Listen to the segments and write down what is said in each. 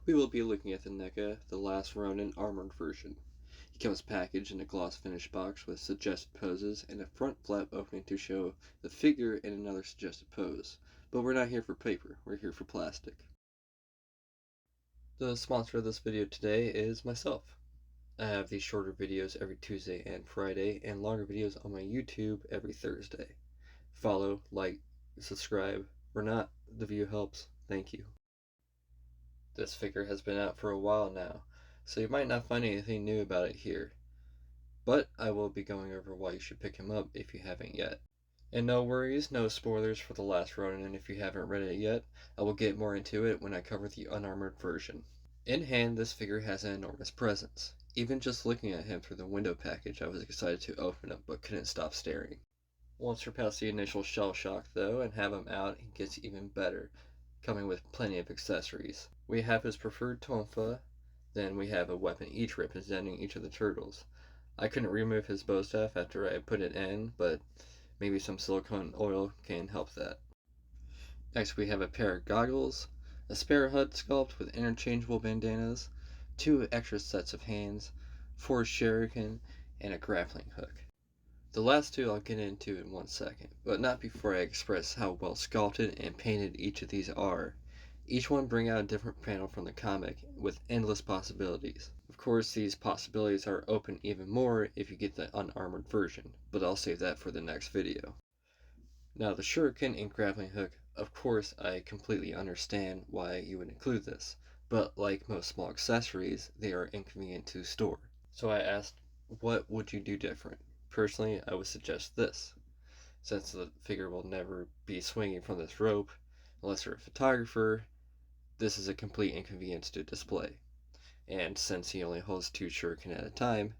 We will be looking at the NECA, the last Ronin armored version. He comes packaged in a gloss finish box with suggested poses and a front flap opening to show the figure in another suggested pose. But we're not here for paper, we're here for plastic. The sponsor of this video today is myself. I have these shorter videos every Tuesday and Friday, and longer videos on my YouTube every Thursday. Follow, like, subscribe, or not, the view helps. Thank you. This figure has been out for a while now, so you might not find anything new about it here. But I will be going over why you should pick him up if you haven't yet. And no worries, no spoilers for the last Ronin if you haven't read it yet. I will get more into it when I cover the unarmored version. In hand, this figure has an enormous presence. Even just looking at him through the window package, I was excited to open him, but couldn't stop staring. Once you're past the initial shell shock though, and have him out, he gets even better, coming with plenty of accessories. We have his preferred tonfa, then we have a weapon each representing each of the turtles. I couldn't remove his bow staff after I put it in, but maybe some silicone oil can help that. Next we have a pair of goggles, a spare HUD sculpt with interchangeable bandanas, 2 extra sets of hands, 4 shuriken, and a grappling hook. The last 2 I'll get into in 1 second, but not before I express how well sculpted and painted each of these are. Each one bring out a different panel from the comic, with endless possibilities. Of course, these possibilities are open even more if you get the unarmored version, but I'll save that for the next video. Now the shuriken and grappling hook, of course I completely understand why you would include this, but like most small accessories, they are inconvenient to store. So I asked, what would you do different? Personally, I would suggest this. Since the figure will never be swinging from this rope, unless you're a photographer, this is a complete inconvenience to display. And since he only holds 2 shuriken at a time,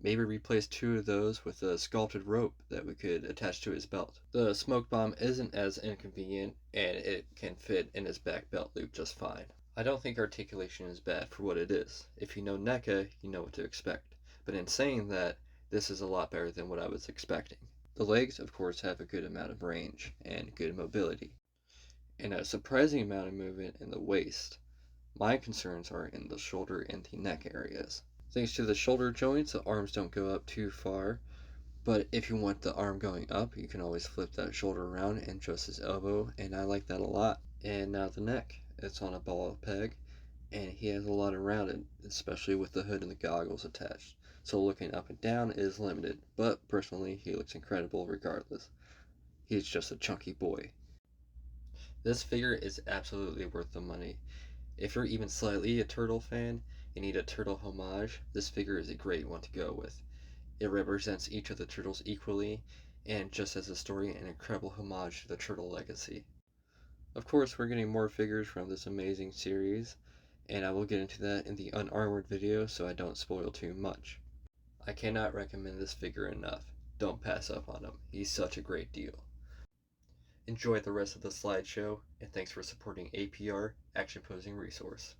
maybe replace 2 of those with a sculpted rope that we could attach to his belt. The smoke bomb isn't as inconvenient, and it can fit in his back belt loop just fine. I don't think articulation is bad for what it is. If you know NECA, you know what to expect. But in saying that, this is a lot better than what I was expecting. The legs, of course, have a good amount of range and good mobility, and a surprising amount of movement in the waist. My concerns are in the shoulder and the neck areas. Thanks to the shoulder joints, the arms don't go up too far, but if you want the arm going up, you can always flip that shoulder around and adjust his elbow, and I like that a lot. And now the neck. It's on a ball peg, and he has a lot around it, especially with the hood and the goggles attached. So looking up and down is limited, but personally he looks incredible regardless. He's just a chunky boy. This figure is absolutely worth the money. If you're even slightly a turtle fan and need a turtle homage, this figure is a great one to go with. It represents each of the turtles equally, and just as a story, an incredible homage to the turtle legacy. Of course, we're getting more figures from this amazing series, and I will get into that in the unarmored video so I don't spoil too much. I cannot recommend this figure enough. Don't pass up on him. He's such a great deal. Enjoy the rest of the slideshow, and thanks for supporting APR, Action Posing Resource.